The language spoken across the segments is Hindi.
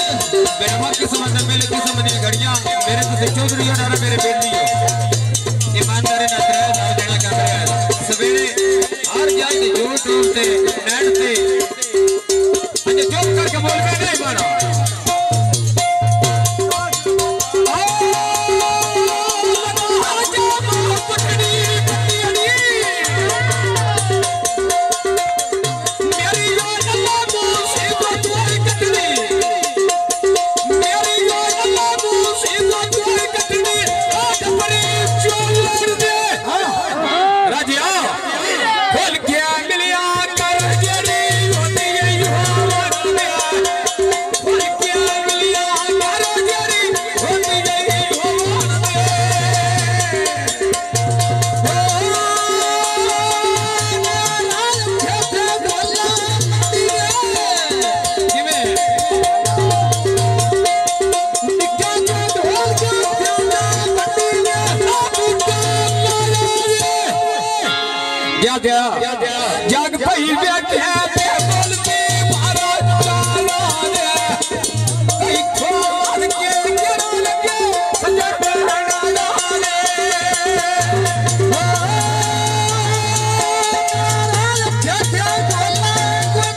बेरमा किस्मत में मेरे किस्मत दी घड़ियां मेरे तो चौधरी और मेरे बेटी हो ईमानदारी ना करे ना देना क्या करे सवेरे हर जाए यूट्यूब पे नेट पे अने जॉब करके बोल के नहीं मानो जग भई बैठे ते बोलते महाराज चाला दे कई खोल के गिरा लगे सजड़ डाला दे क्या बोला कुछ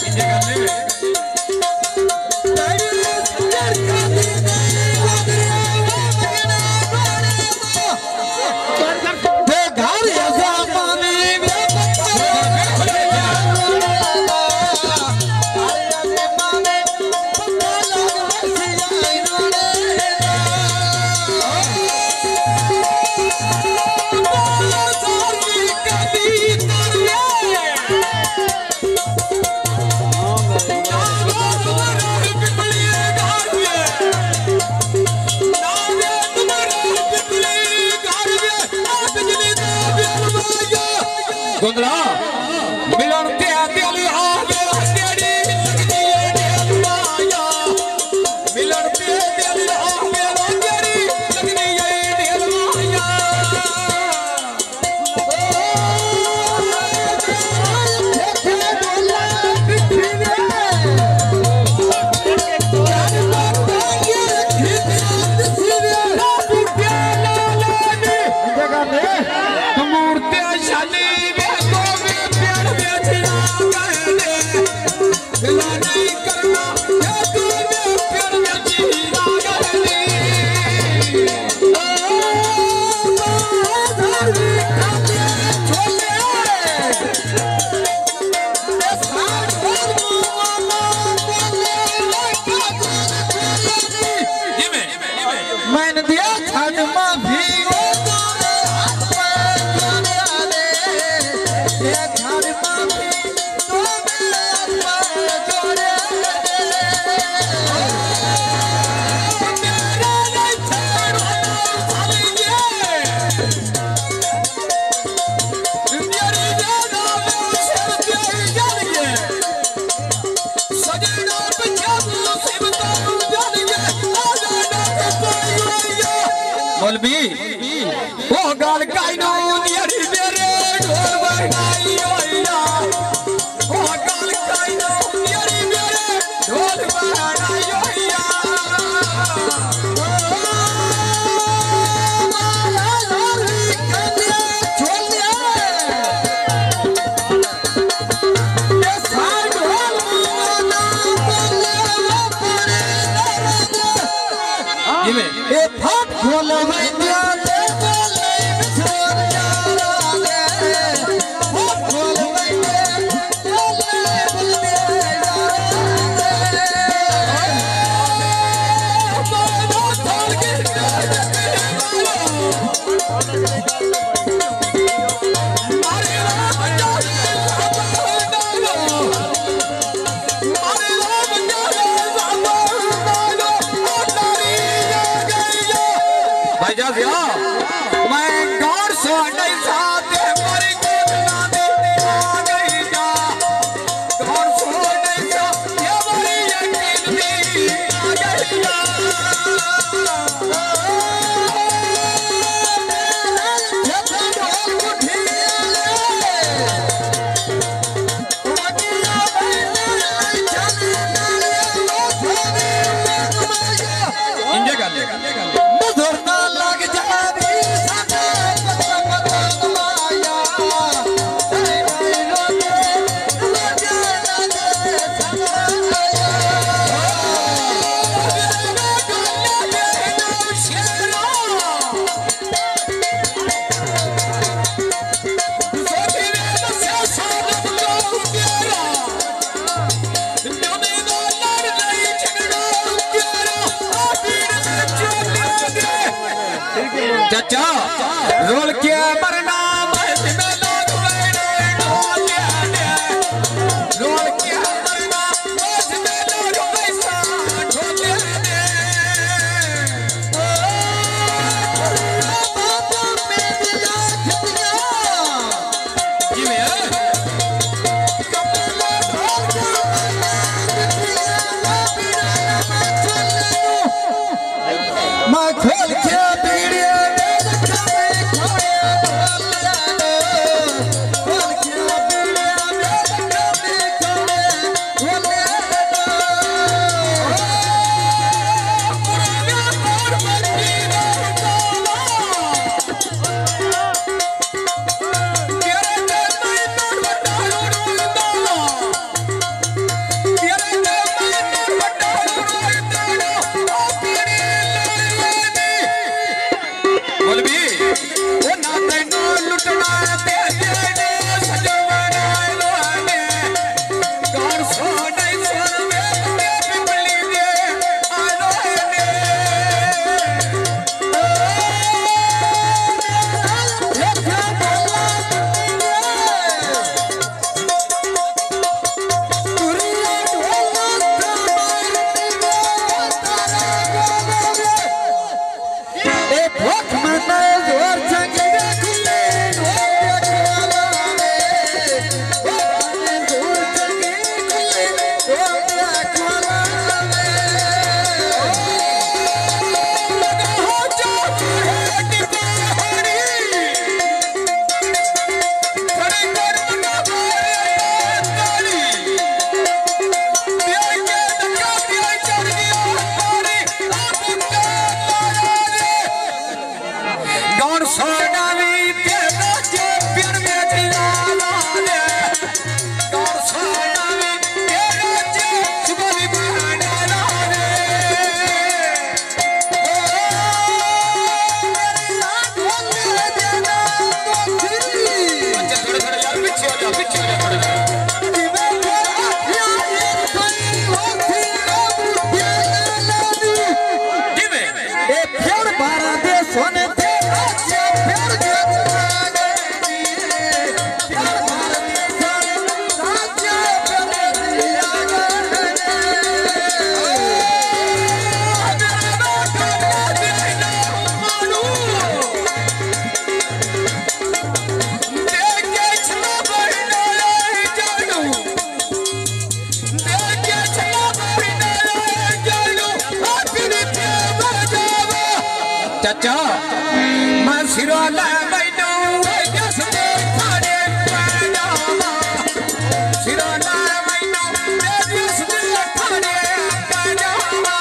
इन जगह में गुंदरा मिलन ते दिल आवे तेरी लगदी है माया मिलन ते दिल आवे तेरी लगदी है माया मौलवी वो गाल काइनो नियरी मेरे ढोल बजाई ओया वो गाल काइनो नियरी मेरे ढोल बजाई ओया माला लोरी कन्या छोलिया ये सार ढोल माना बोले वो परे ये में ए फाट ढोल मैं गौर से नहीं साथे मरी गोद ना दी आ गई जा गौर से नहीं साथे मरी यकीन दी आ गई जा चाचा रोल क्या मरना चाचा मैं सिरोला बैठो जस खाने पैजामा सिरोला बैठो जस खाने पैजामा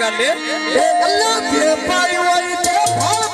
अल्लाह के पाई वही